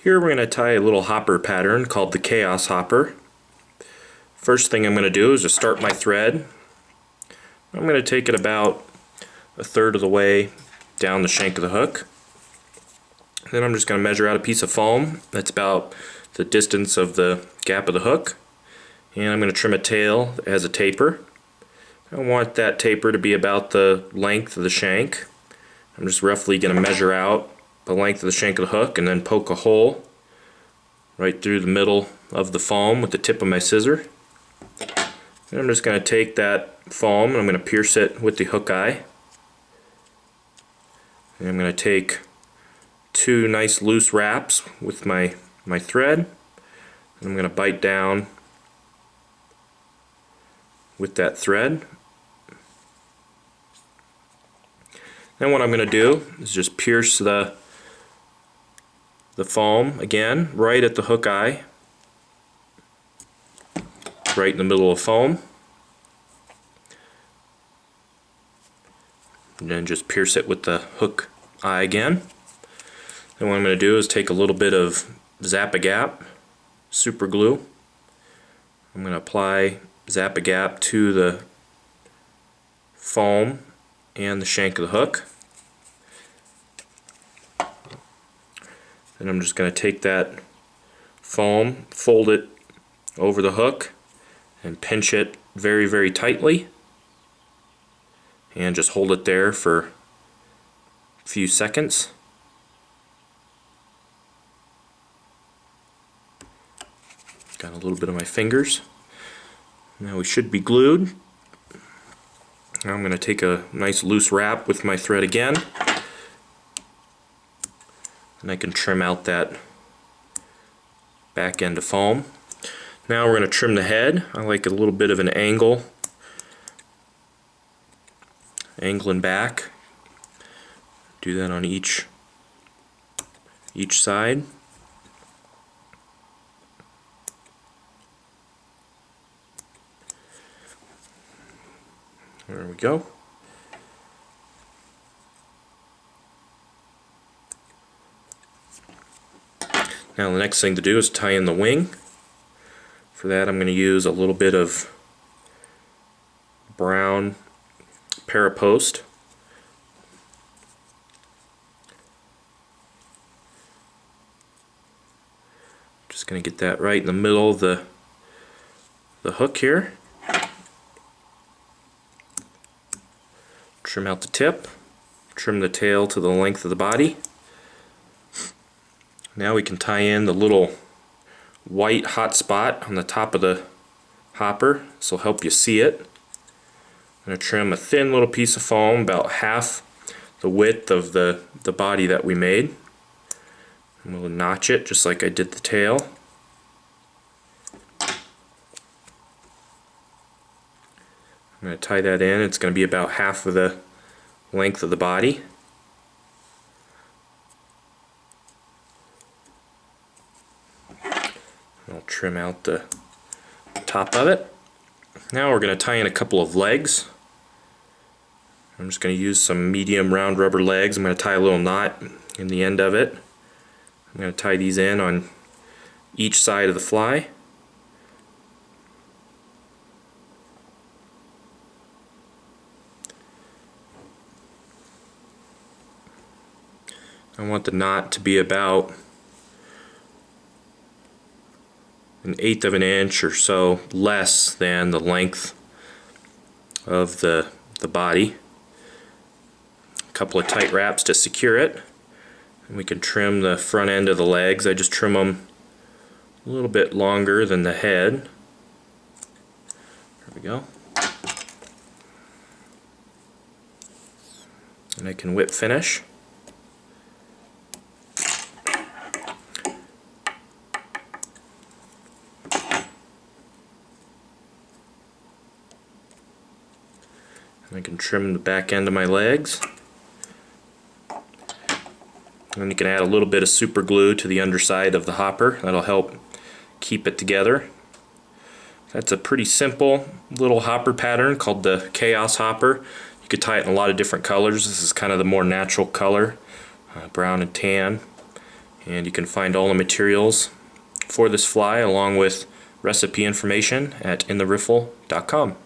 Here we're going to tie a little hopper pattern called the Chaos Hopper. First thing I'm going to do is just start my thread. I'm going to take it about a third of the way down the shank of the hook. Then I'm just going to measure out a piece of foam that's about the distance of the gap of the hook. And I'm going to trim a tail that has a taper. I want that taper to be about the length of the shank. I'm just roughly going to measure out the length of the shank of the hook and then poke a hole right through the middle of the foam with the tip of my scissor. And I'm just going to take that foam and I'm going to pierce it with the hook eye. And I'm going to take two nice loose wraps with my thread. And I'm going to bite down with that thread. Then what I'm going to do is just pierce the foam again right at the hook eye, right in the middle of foam, and then just pierce it with the hook eye again. Then what I'm going to do is take a little bit of Zap-A-Gap super glue. I'm going to apply Zap-A-Gap to the foam and the shank of the hook. Then I'm just going to take that foam, fold it over the hook, and pinch it very, very tightly. And just hold it there for a few seconds. Got a little bit of my fingers. Now we should be glued. Now I'm going to take a nice loose wrap with my thread again. And I can trim out that back end of foam. Now we're going to trim the head. I like a little bit of an angle. Angling back. Do that on each side. There we go. Now the next thing to do is tie in the wing. For that I'm going to use a little bit of brown Parapost. Just going to get that right in the middle of the hook here. Trim out the tip. Trim the tail to the length of the body. Now we can tie in the little white hot spot on the top of the hopper. This will help you see it. I'm going to trim a thin little piece of foam about half the width of the body that we made. And we'll notch it just like I did the tail. I'm going to tie that in. It's going to be about half of the length of the body. I'll trim out the top of it. Now we're going to tie in a couple of legs. I'm just going to use some medium round rubber legs. I'm going to tie a little knot in the end of it. I'm going to tie these in on each side of the fly. I want the knot to be about 1/8 of an inch or so less than the length of the body. A couple of tight wraps to secure it. And we can trim the front end of the legs. I just trim them a little bit longer than the head. There we go. And I can whip finish. I can trim the back end of my legs. And you can add a little bit of super glue to the underside of the hopper. That'll help keep it together. That's a pretty simple little hopper pattern called the Chaos Hopper. You could tie it in a lot of different colors. This is kind of the more natural color, brown and tan. And you can find all the materials for this fly along with recipe information at intheriffle.com.